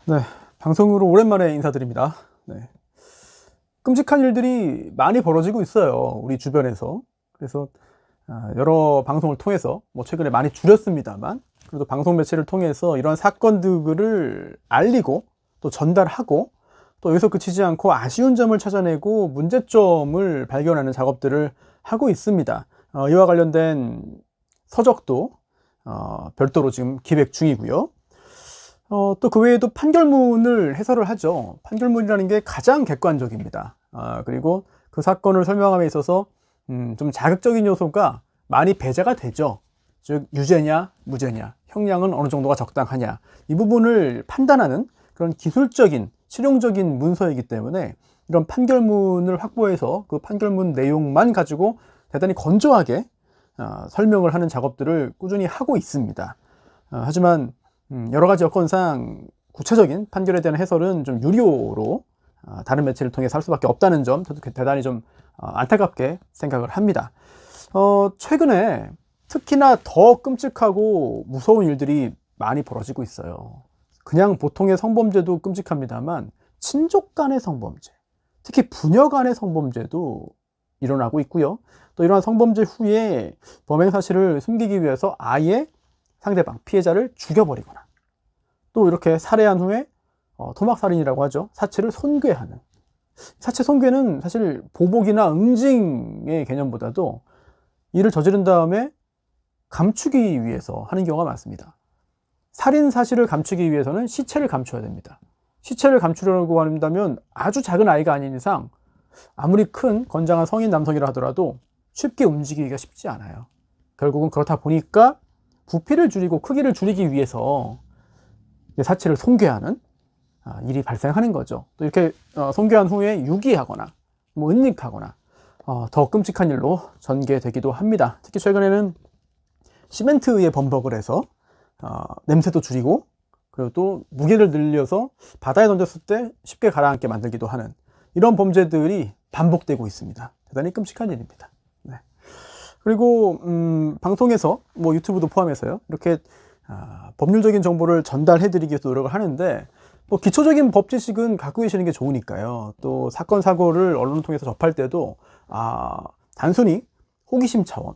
네, 방송으로 오랜만에 인사드립니다. 네, 끔찍한 일들이 많이 벌어지고 있어요. 우리 주변에서. 그래서 여러 방송을 통해서 뭐 최근에 많이 줄였습니다만 그래도 방송 매체를 통해서 이러한 사건들을 알리고 또 전달하고 또 여기서 그치지 않고 아쉬운 점을 찾아내고 문제점을 발견하는 작업들을 하고 있습니다. 이와 관련된 서적도 별도로 지금 기획 중이고요. 또 그 외에도 판결문을 해설을 하죠. 판결문이라는 게 가장 객관적입니다. 그리고 그 사건을 설명함에 있어서 좀 자극적인 요소가 많이 배제가 되죠. 즉 유죄냐 무죄냐, 형량은 어느 정도가 적당하냐, 이 부분을 판단하는 그런 기술적인 실용적인 문서이기 때문에 이런 판결문을 확보해서 그 판결문 내용만 가지고 대단히 건조하게 설명을 하는 작업들을 꾸준히 하고 있습니다. 하지만 여러 가지 여건상 구체적인 판결에 대한 해설은 좀 유료로 다른 매체를 통해서 할 수밖에 없다는 점, 저도 대단히 좀 안타깝게 생각을 합니다. 최근에 특히나 더 끔찍하고 무서운 일들이 많이 벌어지고 있어요. 그냥 보통의 성범죄도 끔찍합니다만 친족 간의 성범죄, 특히 부녀 간의 성범죄도 일어나고 있고요. 또 이러한 성범죄 후에 범행 사실을 숨기기 위해서 아예 상대방, 피해자를 죽여버리거나 또 이렇게 살해한 후에 토막살인이라고 하죠. 사체를 손괴하는. 사체 손괴는 사실 보복이나 응징의 개념보다도 이를 저지른 다음에 감추기 위해서 하는 경우가 많습니다. 살인 사실을 감추기 위해서는 시체를 감춰야 됩니다. 시체를 감추려고 한다면 아주 작은 아이가 아닌 이상 아무리 큰 건장한 성인 남성이라 하더라도 쉽게 움직이기가 쉽지 않아요. 결국은 그렇다 보니까 부피를 줄이고 크기를 줄이기 위해서 사체를 손괴하는 일이 발생하는 거죠. 또 이렇게 손괴한 후에 유기하거나 뭐 은닉하거나 더 끔찍한 일로 전개되기도 합니다. 특히 최근에는 시멘트에 범벅을 해서 냄새도 줄이고 그리고 또 무게를 늘려서 바다에 던졌을 때 쉽게 가라앉게 만들기도 하는 이런 범죄들이 반복되고 있습니다. 대단히 끔찍한 일입니다. 네. 그리고 방송에서 뭐 유튜브도 포함해서요, 이렇게 법률적인 정보를 전달해드리기 위해서 노력을 하는데 뭐 기초적인 법 지식은 갖고 계시는 게 좋으니까요. 또 사건 사고를 언론을 통해서 접할 때도 단순히 호기심 차원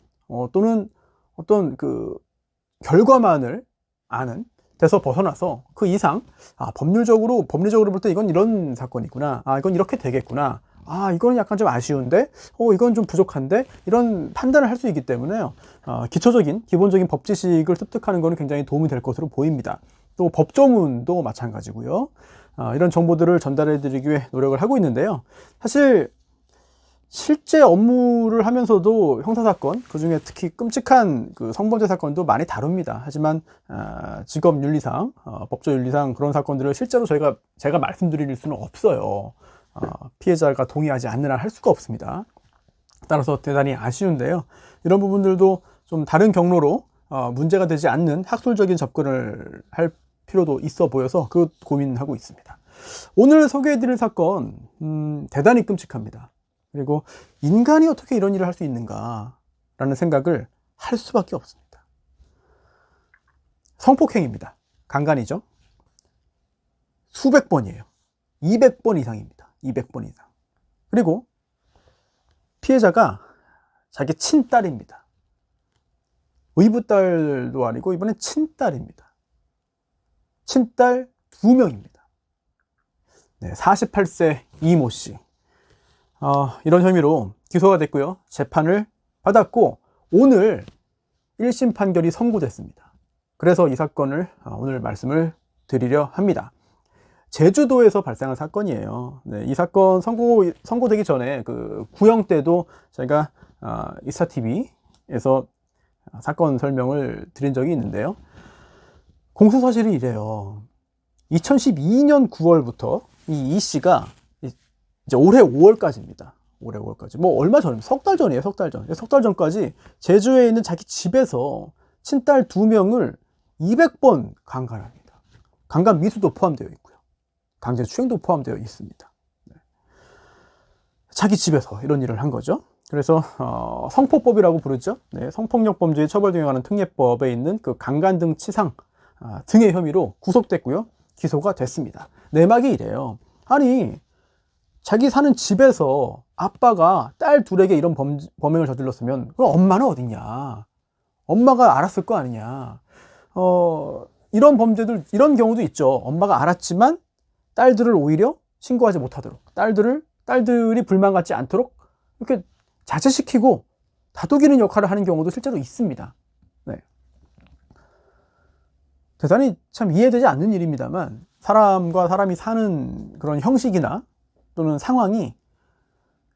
또는 어떤 그 결과만을 아는 데서 벗어나서 그 이상 법률적으로 볼 때 이건 이런 사건이구나, 이건 이렇게 되겠구나, 이거는 약간 좀 아쉬운데, 이건 좀 부족한데, 이런 판단을 할 수 있기 때문에요. 기본적인 법 지식을 습득하는 것은 굉장히 도움이 될 것으로 보입니다. 또 법조문도 마찬가지고요. 이런 정보들을 전달해 드리기 위해 노력을 하고 있는데요. 사실 실제 업무를 하면서도 형사사건, 그 중에 특히 끔찍한 그 성범죄 사건도 많이 다룹니다. 하지만 직업윤리상, 법조윤리상 그런 사건들을 실제로 제가 말씀드릴 수는 없어요. 피해자가 동의하지 않는 한 할 수가 없습니다. 따라서 대단히 아쉬운데요. 이런 부분들도 좀 다른 경로로 문제가 되지 않는 학술적인 접근을 할 필요도 있어 보여서 그 고민하고 있습니다. 오늘 소개해드릴 사건 대단히 끔찍합니다. 그리고 인간이 어떻게 이런 일을 할 수 있는가 라는 생각을 할 수밖에 없습니다. 성폭행입니다. 강간이죠. 수백 번이에요. 200번 이상입니다. 200번 이상. 그리고 피해자가 자기 친딸입니다. 의붓딸도 아니고 이번엔 친딸입니다. 친딸 2명입니다. 네, 48세 이모 씨. 이런 혐의로 기소가 됐고요. 재판을 받았고 오늘 1심 판결이 선고됐습니다. 그래서 이 사건을 오늘 말씀을 드리려 합니다. 제주도에서 발생한 사건이에요. 네, 이 사건 선고되기 전에 그 구형 때도 제가 이스타TV에서 사건 설명을 드린 적이 있는데요. 공소사실이 이래요. 2012년 9월부터 이 씨가 이제 올해 5월까지입니다. 올해 5월까지. 뭐 얼마 전, 석 달 전이에요. 석 달 전. 석 달 전까지 제주에 있는 자기 집에서 친딸 2명을 200번 강간합니다. 강간 미수도 포함되어 있고요. 강제추행도 포함되어 있습니다. 자기 집에서 이런 일을 한 거죠. 그래서 성폭법이라고 부르죠. 네, 성폭력 범죄의 처벌 등에 관한 특례법에 있는 그 강간 등 치상 등의 혐의로 구속됐고요. 기소가 됐습니다. 내막이 이래요. 아니, 자기 사는 집에서 아빠가 딸 둘에게 이런 범행을 저질렀으면 그럼 엄마는 어딨냐? 엄마가 알았을 거 아니냐? 이런 범죄들, 이런 경우도 있죠. 엄마가 알았지만 딸들을 오히려 신고하지 못하도록, 딸들이 불만 갖지 않도록 이렇게 자제시키고 다독이는 역할을 하는 경우도 실제로 있습니다. 네. 대단히 참 이해되지 않는 일입니다만, 사람과 사람이 사는 그런 형식이나 또는 상황이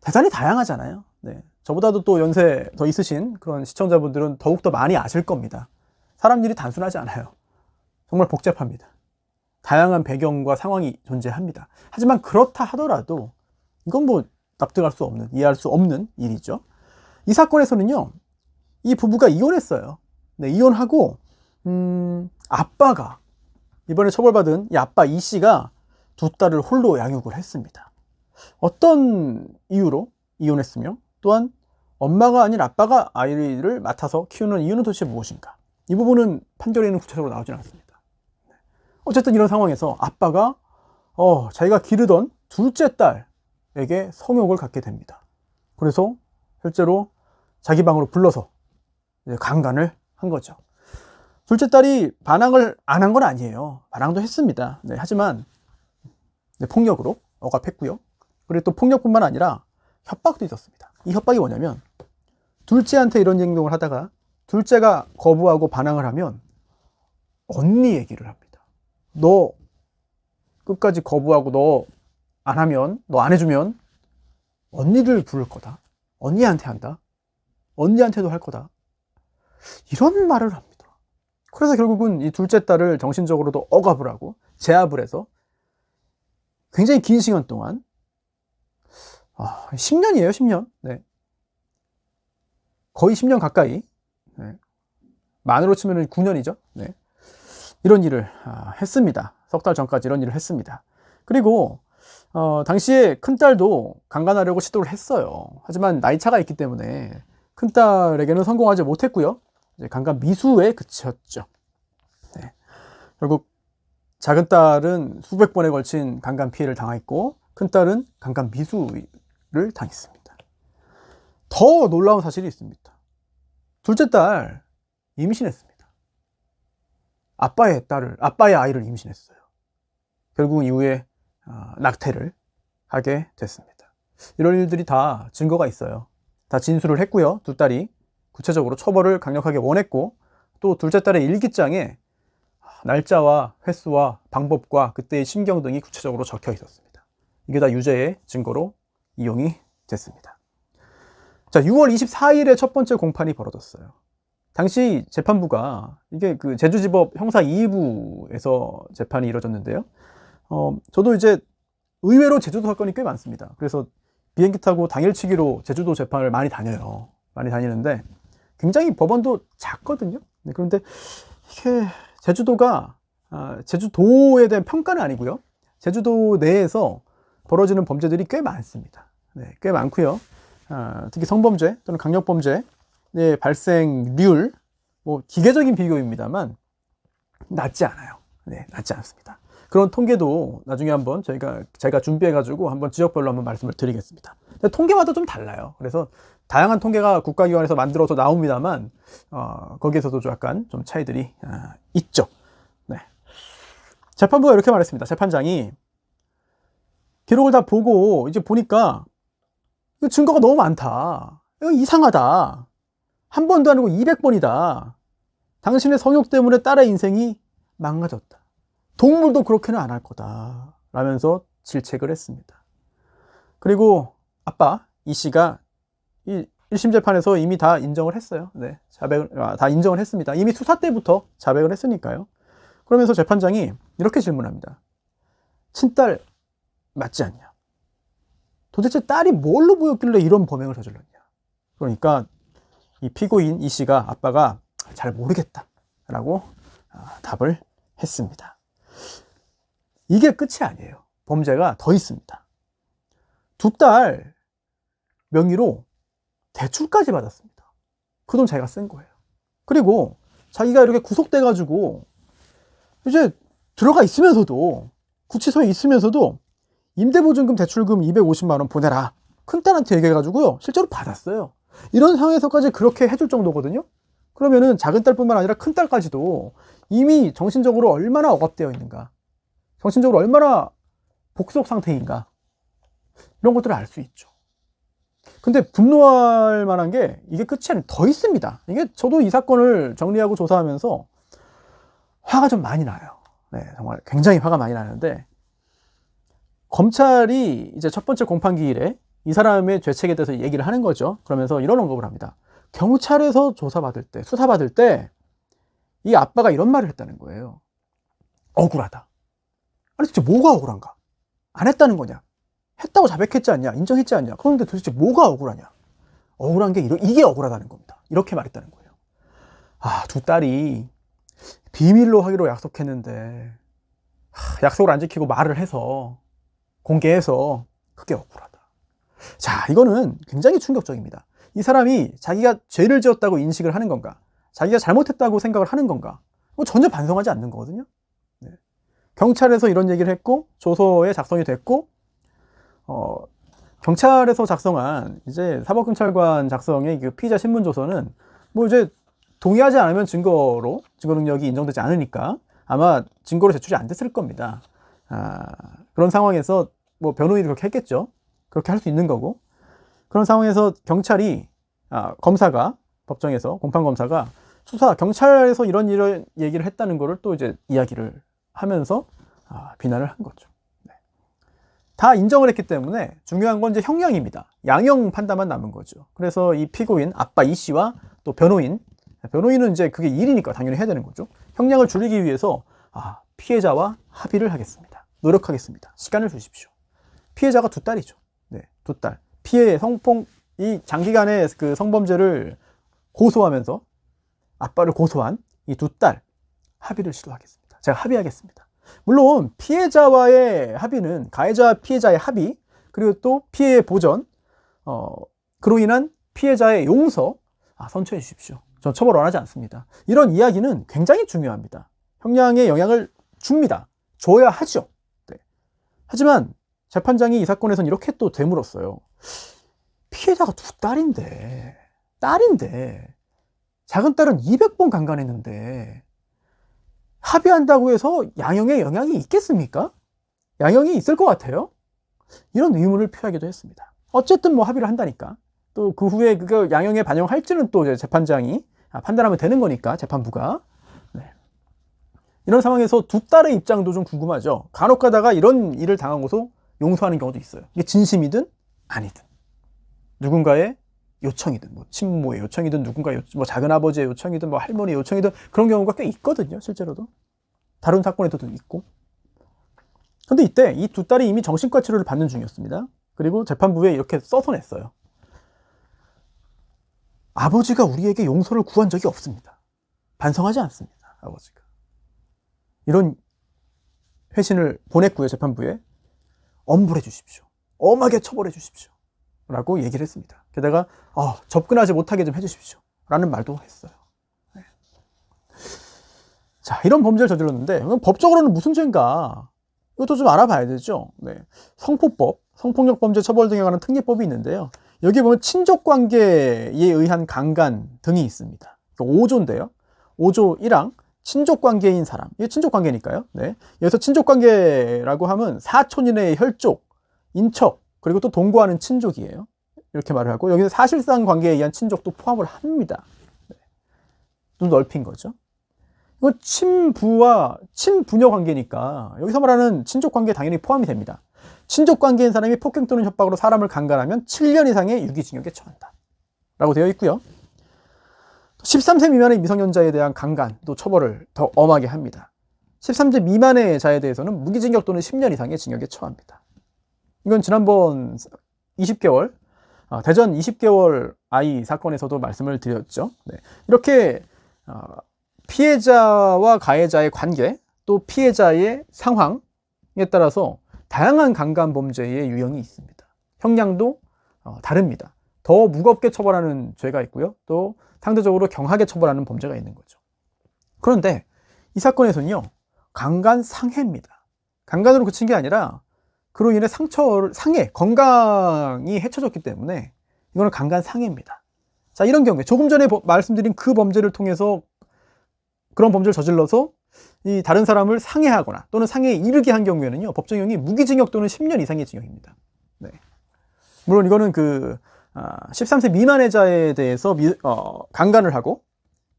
대단히 다양하잖아요. 네. 저보다도 또 연세 더 있으신 그런 시청자분들은 더욱더 많이 아실 겁니다. 사람 일이 단순하지 않아요. 정말 복잡합니다. 다양한 배경과 상황이 존재합니다. 하지만 그렇다 하더라도 이건 뭐 납득할 수 없는, 이해할 수 없는 일이죠. 이 사건에서는요, 이 부부가 이혼했어요. 네, 이혼하고 아빠가, 이번에 처벌받은 이 아빠 이 씨가 두 딸을 홀로 양육을 했습니다. 어떤 이유로 이혼했으며, 또한 엄마가 아닌 아빠가 아이를 맡아서 키우는 이유는 도대체 무엇인가? 이 부분은 판결에는 구체적으로 나오진 않습니다. 어쨌든 이런 상황에서 아빠가 자기가 기르던 둘째 딸에게 성욕을 갖게 됩니다. 그래서 실제로 자기 방으로 불러서 강간을 한 거죠. 둘째 딸이 반항을 안 한 건 아니에요. 반항도 했습니다. 네, 하지만 폭력으로 억압했고요. 그리고 또 폭력뿐만 아니라 협박도 있었습니다. 이 협박이 뭐냐면, 둘째한테 이런 행동을 하다가 둘째가 거부하고 반항을 하면 언니 얘기를 합니다. 너 끝까지 거부하고 너 안 해주면 언니를 부를 거다. 언니한테 한다. 언니한테도 할 거다. 이런 말을 합니다. 그래서 결국은 이 둘째 딸을 정신적으로도 억압을 하고 제압을 해서 굉장히 긴 시간 동안 10년이에요, 10년. 네. 거의 10년 가까이. 네. 만으로 치면 9년이죠. 네. 이런 일을 했습니다. 석 달 전까지 이런 일을 했습니다. 그리고 당시에 큰딸도 강간하려고 시도를 했어요. 하지만 나이차가 있기 때문에 큰딸에게는 성공하지 못했고요. 이제 강간 미수에 그쳤죠. 네. 결국 작은 딸은 수백 번에 걸친 강간 피해를 당했고, 큰딸은 강간 미수를 당했습니다. 더 놀라운 사실이 있습니다. 둘째 딸 임신했습니다. 아빠의 아이를 임신했어요. 결국 이후에 낙태를 하게 됐습니다. 이런 일들이 다 증거가 있어요. 다 진술을 했고요. 두 딸이 구체적으로 처벌을 강력하게 원했고, 또 둘째 딸의 일기장에 날짜와 횟수와 방법과 그때의 심경 등이 구체적으로 적혀 있었습니다. 이게 다 유죄의 증거로 이용이 됐습니다. 자, 6월 24일에 첫 번째 공판이 벌어졌어요. 당시 재판부가, 이게 그 제주지법 형사 2부에서 재판이 이루어졌는데요. 저도 이제 의외로 제주도 사건이 꽤 많습니다. 그래서 비행기 타고 당일치기로 제주도 재판을 많이 다녀요. 많이 다니는데 굉장히 법원도 작거든요. 네, 그런데 이게 제주도가 제주도에 대한 평가는 아니고요. 제주도 내에서 벌어지는 범죄들이 꽤 많습니다. 네, 꽤 많고요. 특히 성범죄 또는 강력범죄의 발생률, 뭐 기계적인 비교입니다만 낮지 않아요. 네, 낮지 않습니다. 그런 통계도 나중에 한번 제가 준비해가지고 한번 지역별로 한번 말씀을 드리겠습니다. 근데 통계마다 좀 달라요. 그래서 다양한 통계가 국가기관에서 만들어서 나옵니다만 거기에서도 좀 약간 좀 차이들이 있죠. 네. 재판부가 이렇게 말했습니다. 재판장이 기록을 다 보고 이제 보니까 이거 증거가 너무 많다. 이거 이상하다. 한 번도 아니고 200번이다. 당신의 성욕 때문에 딸의 인생이 망가졌다. 동물도 그렇게는 안 할 거다. 라면서 질책을 했습니다. 그리고 아빠 이 씨가 1심 재판에서 이미 다 인정을 했어요. 네, 다 인정을 했습니다. 이미 수사 때부터 자백을 했으니까요. 그러면서 재판장이 이렇게 질문합니다. 친딸 맞지 않냐? 도대체 딸이 뭘로 보였길래 이런 범행을 저질렀냐? 그러니까 이 피고인 이 씨가, 아빠가 잘 모르겠다라고 답을 했습니다. 이게 끝이 아니에요. 범죄가 더 있습니다. 두 딸 명의로 대출까지 받았습니다. 그 돈 자기가 쓴 거예요. 그리고 자기가 이렇게 구속돼가지고 이제 들어가 있으면서도, 구치소에 있으면서도 임대보증금 대출금 250만 원 보내라, 큰딸한테 얘기해가지고요, 실제로 받았어요. 이런 상황에서까지 그렇게 해줄 정도거든요. 그러면은 작은딸뿐만 아니라 큰딸까지도 이미 정신적으로 얼마나 억압되어 있는가, 정신적으로 얼마나 복속 상태인가, 이런 것들을 알 수 있죠. 근데 분노할 만한 게 이게 끝이 아니라 더 있습니다. 이게 저도 이 사건을 정리하고 조사하면서 화가 좀 많이 나요. 네, 정말 굉장히 화가 많이 나는데, 검찰이 이제 첫 번째 공판기일에 이 사람의 죄책에 대해서 얘기를 하는 거죠. 그러면서 이런 언급을 합니다. 경찰에서 조사받을 때, 수사받을 때 이 아빠가 이런 말을 했다는 거예요. 억울하다. 아니 도대체 뭐가 억울한가? 안 했다는 거냐? 했다고 자백했지 않냐? 인정했지 않냐? 그런데 도대체 뭐가 억울하냐? 억울한 게 이게 억울하다는 겁니다. 이렇게 말했다는 거예요. 아, 두 딸이 비밀로 하기로 약속했는데 약속을 안 지키고 말을 해서, 공개해서, 그게 억울하다. 자, 이거는 굉장히 충격적입니다. 이 사람이 자기가 죄를 지었다고 인식을 하는 건가, 자기가 잘못했다고 생각을 하는 건가, 전혀 반성하지 않는 거거든요. 네. 경찰에서 이런 얘기를 했고, 조서에 작성이 됐고, 경찰에서 작성한 이제 사법경찰관 작성의 그 피의자 신문 조서는 뭐 이제 동의하지 않으면 증거 능력이 인정되지 않으니까 아마 증거로 제출이 안 됐을 겁니다. 그런 상황에서 뭐 변호인이 그렇게 했겠죠. 그렇게 할 수 있는 거고, 그런 상황에서 경찰이, 검사가, 법정에서 공판검사가 경찰에서 이런 얘기를 했다는 거를 또 이제 이야기를 하면서 비난을 한 거죠. 네. 다 인정을 했기 때문에 중요한 건 이제 형량입니다. 양형 판단만 남은 거죠. 그래서 이 피고인 아빠 이 씨와 또 변호인은 이제 그게 일이니까 당연히 해야 되는 거죠. 형량을 줄이기 위해서 피해자와 합의를 하겠습니다. 노력하겠습니다. 시간을 주십시오. 피해자가 두 딸이죠. 네, 두 딸. 이 장기간의 그 성범죄를 고소하면서 아빠를 고소한 이 두 딸, 합의를 시도하겠습니다. 제가 합의하겠습니다. 물론 피해자와의 합의는 가해자와 피해자의 합의, 그리고 또 피해 보전, 그로 인한 피해자의 용서, 선처해 주십시오. 전 처벌 원하지 않습니다. 이런 이야기는 굉장히 중요합니다. 형량에 영향을 줍니다. 줘야 하죠. 네. 하지만 재판장이 이 사건에서는 이렇게 또 되물었어요. 피해자가 두 딸인데 작은 딸은 200번 강간했는데 합의한다고 해서 양형에 영향이 있겠습니까? 양형이 있을 것 같아요? 이런 의문을 표하기도 했습니다. 어쨌든 뭐 합의를 한다니까, 또 그 후에 그 양형에 반영할지는 또 이제 재판장이 판단하면 되는 거니까, 재판부가. 네. 이런 상황에서 두 딸의 입장도 좀 궁금하죠. 간혹 가다가 이런 일을 당하고서 용서하는 경우도 있어요. 이게 진심이든 아니든, 누군가의 요청이든, 뭐 친모의 요청이든, 누군가의 뭐 작은 아버지의 요청이든, 뭐 할머니의 요청이든, 그런 경우가 꽤 있거든요. 실제로도 다른 사건에도 있고. 근데 이때 이 두 딸이 이미 정신과 치료를 받는 중이었습니다. 그리고 재판부에 이렇게 써서 냈어요. 아버지가 우리에게 용서를 구한 적이 없습니다. 반성하지 않습니다. 아버지가. 이런 회신을 보냈고요. 재판부에 엄벌해 주십시오. 엄하게 처벌해 주십시오. 라고 얘기를 했습니다. 게다가 접근하지 못하게 좀 해주십시오. 라는 말도 했어요. 네. 자, 이런 범죄를 저질렀는데 법적으로는 무슨 죄인가? 이것도 좀 알아봐야 되죠. 네. 성폭법, 성폭력범죄 처벌 등에 관한 특례법이 있는데요. 여기 보면 친족관계에 의한 강간 등이 있습니다. 5조인데요. 5조 1항 친족관계인 사람. 이게 친족관계니까요. 네. 여기서 친족관계라고 하면 사촌 이내의 혈족, 인척, 그리고 또 동거하는 친족이에요. 이렇게 말을 하고, 여기서 사실상 관계에 의한 친족도 포함을 합니다. 네. 좀 넓힌 거죠. 이거 친부와 친부녀 관계니까 여기서 말하는 친족 관계 당연히 포함이 됩니다. 친족 관계인 사람이 폭행 또는 협박으로 사람을 강간하면 7년 이상의 유기징역에 처한다. 라고 되어 있고요. 13세 미만의 미성년자에 대한 강간도 처벌을 더 엄하게 합니다. 13세 미만의 자에 대해서는 무기징역 또는 10년 이상의 징역에 처합니다. 이건 지난번 20개월, 대전 20개월 아이 사건에서도 말씀을 드렸죠. 네. 이렇게 피해자와 가해자의 관계, 또 피해자의 상황에 따라서 다양한 강간 범죄의 유형이 있습니다. 형량도 다릅니다. 더 무겁게 처벌하는 죄가 있고요. 또 상대적으로 경하게 처벌하는 범죄가 있는 거죠. 그런데 이 사건에서는요, 강간상해입니다. 강간으로 그친 게 아니라 그로 인해 상해, 건강이 해쳐졌기 때문에 이거는 강간상해입니다. 자, 이런 경우에 조금 전에 말씀드린 그 범죄를 통해서 그런 범죄를 저질러서 이 다른 사람을 상해하거나 또는 상해에 이르게 한 경우에는요, 법정형이 무기징역 또는 10년 이상의 징역입니다. 네. 물론 이거는 13세 미만의 자에 대해서 강간을 하고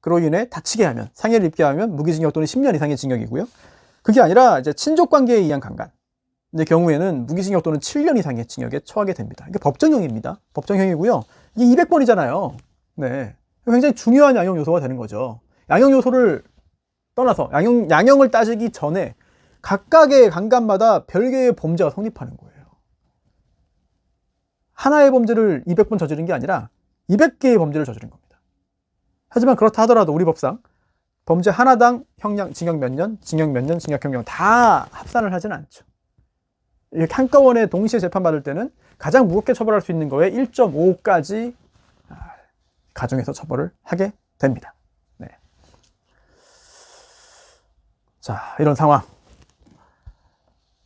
그로 인해 다치게 하면, 상해를 입게 하면 무기징역 또는 10년 이상의 징역이고요. 그게 아니라 이제 친족관계에 의한 강간의 경우에는 무기징역 또는 7년 이상의 징역에 처하게 됩니다. 이게 법정형입니다. 법정형이고요. 이게 200번이잖아요. 네. 굉장히 중요한 양형 요소가 되는 거죠. 양형 요소를 떠나서 양형을 따지기 전에 각각의 강간마다 별개의 범죄가 성립하는 거예요. 하나의 범죄를 200번 저지른 게 아니라 200개의 범죄를 저지른 겁니다. 하지만 그렇다 하더라도 우리 법상 범죄 하나당 징역 몇 년, 징역 몇 년, 징역형량 다 합산을 하진 않죠. 이렇게 한꺼번에 동시에 재판받을 때는 가장 무겁게 처벌할 수 있는 거에 1.5까지 가중해서 처벌을 하게 됩니다. 네. 자, 이런 상황.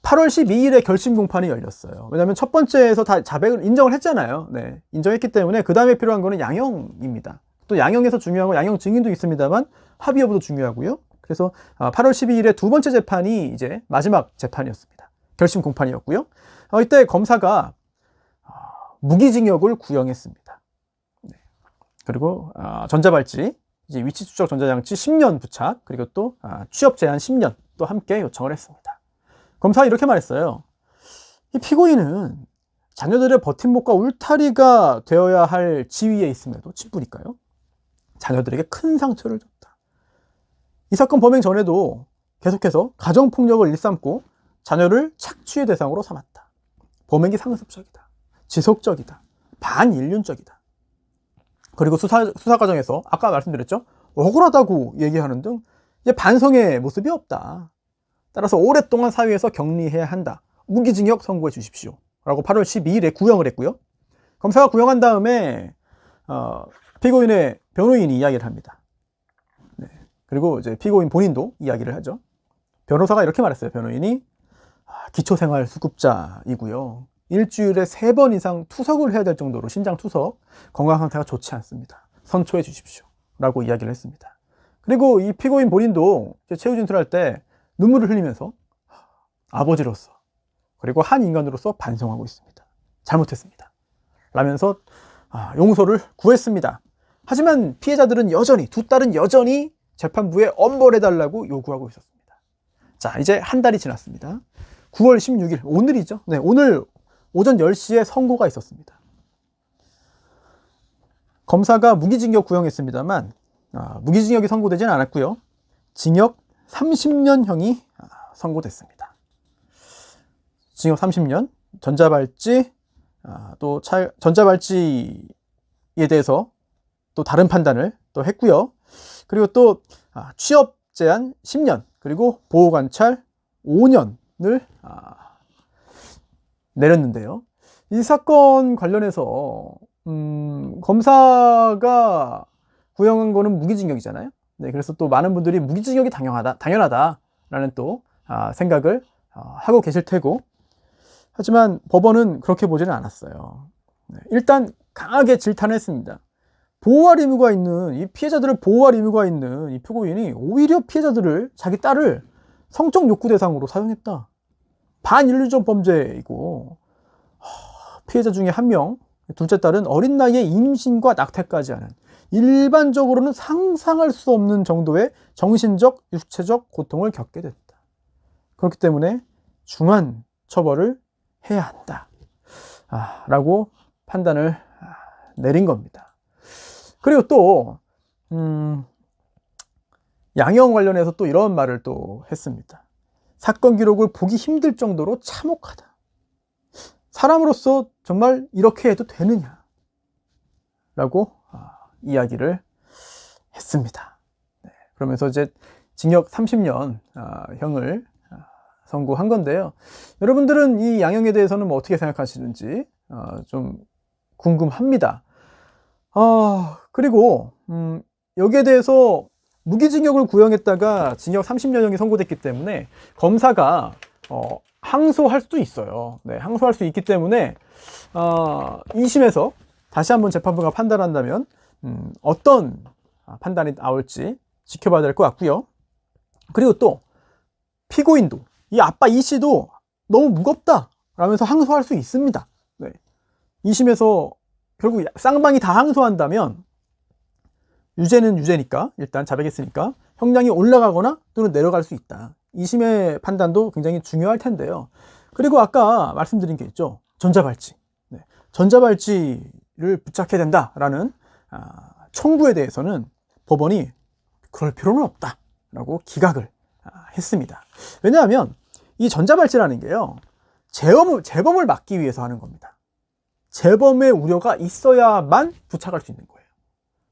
8월 12일에 결심 공판이 열렸어요. 왜냐하면 첫 번째에서 다 자백을 인정을 했잖아요. 네, 인정했기 때문에 그 다음에 필요한 거는 양형입니다. 또 양형에서 중요한 건 양형 증인도 있습니다만 합의 여부도 중요하고요. 그래서 8월 12일에 두 번째 재판이 이제 마지막 재판이었습니다. 결심 공판이었고요. 이때 검사가 무기징역을 구형했습니다. 네. 그리고 전자발찌, 이제 위치 추적 전자장치 10년 부착, 그리고 또 취업 제한 10년 또 함께 요청을 했습니다. 검사가 이렇게 말했어요. 이 피고인은 자녀들의 버팀목과 울타리가 되어야 할 지위에 있음에도 친부니까요. 자녀들에게 큰 상처를 줬다. 이 사건 범행 전에도 계속해서 가정폭력을 일삼고 자녀를 착취의 대상으로 삼았다. 범행이 상습적이다. 지속적이다. 반인륜적이다. 그리고 수사 과정에서 아까 말씀드렸죠. 억울하다고 얘기하는 등 반성의 모습이 없다. 따라서 오랫동안 사회에서 격리해야 한다. 무기징역 선고해 주십시오. 라고 8월 12일에 구형을 했고요. 검사가 구형한 다음에 피고인의 변호인이 이야기를 합니다. 네. 그리고 이제 피고인 본인도 이야기를 하죠. 변호사가 이렇게 말했어요. 변호인이 기초생활 수급자이고요. 일주일에 3번 이상 투석을 해야 될 정도로 신장 투석, 건강 상태가 좋지 않습니다. 선초해 주십시오. 라고 이야기를 했습니다. 그리고 이 피고인 본인도 최후 진술할 때 눈물을 흘리면서 아버지로서 그리고 한 인간으로서 반성하고 있습니다. 잘못했습니다. 라면서 용서를 구했습니다. 하지만 피해자들은 여전히, 두 딸은 여전히 재판부에 엄벌해달라고 요구하고 있었습니다. 자, 이제 한 달이 지났습니다. 9월 16일, 오늘이죠. 네, 오늘 오전 10시에 선고가 있었습니다. 검사가 무기징역 구형했습니다만 무기징역이 선고되지는 않았고요. 징역 30년형이 선고됐습니다. 징역 30년, 전자발찌, 또 전자발찌에 대해서 또 다른 판단을 또 했고요. 그리고 또 취업 제한 10년, 그리고 보호관찰 5년을 내렸는데요. 이 사건 관련해서 검사가 구형한 거는 무기징역이잖아요. 네, 그래서 또 많은 분들이 무기징역이 당연하다라는 또 생각을 하고 계실 테고, 하지만 법원은 그렇게 보지는 않았어요. 네, 일단 강하게 질타했습니다. 보호할 의무가 있는, 이 피해자들을 보호할 의무가 있는 이 피고인이 오히려 피해자들을, 자기 딸을 성적 욕구 대상으로 사용했다. 반인륜적 범죄이고, 피해자 중에 한 명, 둘째 딸은 어린 나이에 임신과 낙태까지 하는, 일반적으로는 상상할 수 없는 정도의 정신적, 육체적 고통을 겪게 됐다. 그렇기 때문에 중한 처벌을 해야 한다. 라고 판단을 내린 겁니다. 그리고 또 양형 관련해서 또 이런 말을 또 했습니다. 사건 기록을 보기 힘들 정도로 참혹하다. 사람으로서 정말 이렇게 해도 되느냐? 라고 이야기를 했습니다. 네, 그러면서 이제 징역 30년 형을 선고한 건데요. 여러분들은 이 양형에 대해서는 뭐 어떻게 생각하시는지 좀 궁금합니다. 그리고 여기에 대해서 무기징역을 구형했다가 징역 30년형이 선고됐기 때문에 검사가 항소할 수도 있어요. 네, 항소할 수 있기 때문에 2심에서 다시 한번 재판부가 판단한다면 어떤 판단이 나올지 지켜봐야 될 것 같고요. 그리고 또 피고인도, 이 아빠 이 씨도 너무 무겁다 라면서 항소할 수 있습니다. 네. 2심에서 결국 쌍방이 다 항소한다면 유죄는 유죄니까, 일단 자백했으니까 형량이 올라가거나 또는 내려갈 수 있다. 2심의 판단도 굉장히 중요할 텐데요. 그리고 아까 말씀드린 게 있죠. 전자발찌. 네. 전자발찌를 부착해야 된다라는 청구에 대해서는 법원이 그럴 필요는 없다라고 기각을 했습니다. 왜냐하면 이 전자발찌라는 게요, 재범을 막기 위해서 하는 겁니다. 재범의 우려가 있어야만 부착할 수 있는 거예요.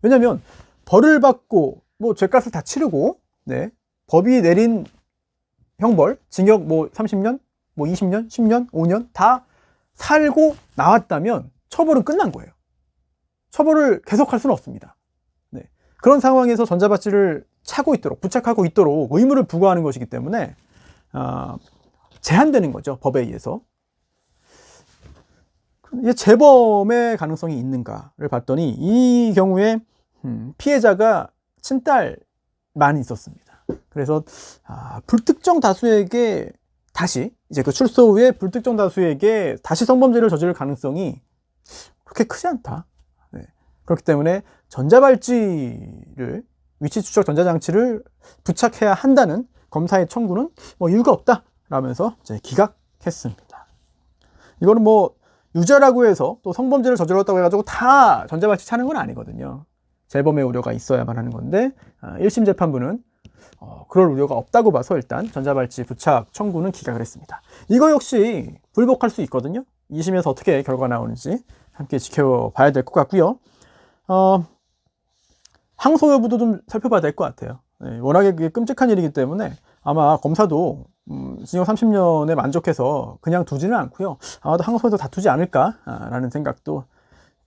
왜냐하면 벌을 받고 뭐 죄값을 다 치르고, 네, 법이 내린 형벌, 징역 뭐 30년, 뭐 20년, 10년, 5년 다 살고 나왔다면 처벌은 끝난 거예요. 처벌을 계속할 수는 없습니다. 네. 그런 상황에서 전자발찌를 차고 있도록, 부착하고 있도록 의무를 부과하는 것이기 때문에 제한되는 거죠, 법에 의해서. 재범의 가능성이 있는가를 봤더니 이 경우에 피해자가 친딸만 있었습니다. 그래서 불특정 다수에게 다시, 이제 그 출소 후에 불특정 다수에게 다시 성범죄를 저지를 가능성이 그렇게 크지 않다. 네. 그렇기 때문에 전자발찌를, 위치 추적 전자장치를 부착해야 한다는 검사의 청구는 뭐 이유가 없다 라면서 이제 기각했습니다. 이거는 뭐 유죄라고 해서 또 성범죄를 저질렀다고 해가지고 다 전자발찌 차는 건 아니거든요. 재범의 우려가 있어야만 하는 건데 1심 재판부는 그럴 우려가 없다고 봐서 일단 전자발찌 부착 청구는 기각을 했습니다. 이거 역시 불복할 수 있거든요. 2심에서 어떻게 결과 나오는지 함께 지켜봐야 될 것 같고요. 항소 여부도 좀 살펴봐야 될 것 같아요. 네, 워낙에 끔찍한 일이기 때문에 아마 검사도 징역 30년에 만족해서 그냥 두지는 않고요. 아마도 항소에서 다투지 않을까라는 생각도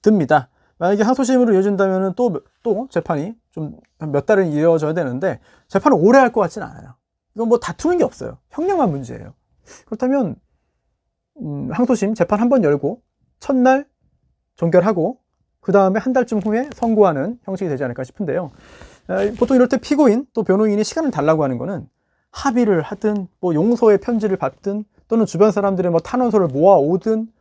듭니다. 만약에 항소심으로 이어진다면 또 재판이 좀 몇 달은 이어져야 되는데 재판을 오래 할 것 같지는 않아요. 이건 뭐 다투는 게 없어요. 형량만 문제예요. 그렇다면 항소심 재판 한 번 열고 첫날 종결하고 그 다음에 한 달쯤 후에 선고하는 형식이 되지 않을까 싶은데요. 보통 이럴 때 피고인 또 변호인이 시간을 달라고 하는 거는 합의를 하든 뭐 용서의 편지를 받든 또는 주변 사람들의 뭐 탄원서를 모아오든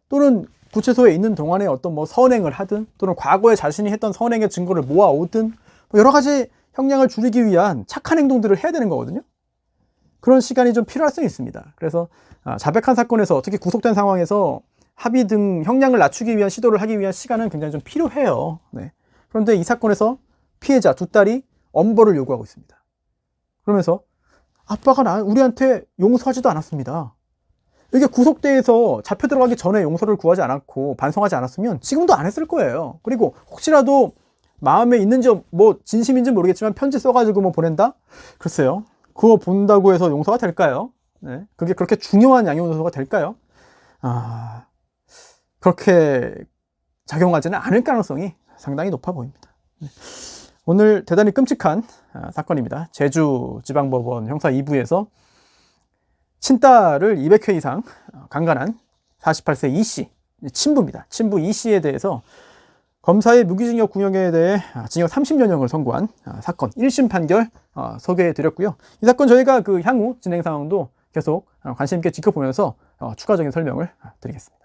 또는 구치소에 있는 동안에 어떤 뭐 선행을 하든 또는 과거에 자신이 했던 선행의 증거를 모아오든 뭐 여러 가지 형량을 줄이기 위한 착한 행동들을 해야 되는 거거든요. 그런 시간이 좀 필요할 수는 있습니다. 그래서 자백한 사건에서 어떻게 구속된 상황에서 합의 등 형량을 낮추기 위한 시도를 하기 위한 시간은 굉장히 좀 필요해요. 네. 그런데 이 사건에서 피해자 두 딸이 엄벌을 요구하고 있습니다. 그러면서 아빠가 우리한테 용서하지도 않았습니다. 이게 구속대에서 잡혀 들어가기 전에 용서를 구하지 않았고 반성하지 않았으면 지금도 안 했을 거예요. 그리고 혹시라도 마음에 있는지 뭐 진심인지 모르겠지만 편지 써가지고 뭐 보낸다? 글쎄요. 그거 본다고 해서 용서가 될까요? 네. 그게 그렇게 중요한 양형 요소가 될까요? 그렇게 작용하지는 않을 가능성이 상당히 높아 보입니다. 네. 오늘 대단히 끔찍한 사건입니다. 제주지방법원 형사 2부에서 친딸을 200회 이상 강간한 48세 이씨, 친부입니다. 친부 이씨에 대해서 검사의 무기징역 구형에 대해 징역 30년형을 선고한 사건 1심 판결 소개해드렸고요. 이 사건 저희가 그 향후 진행 상황도 계속 관심 있게 지켜보면서 추가적인 설명을 드리겠습니다.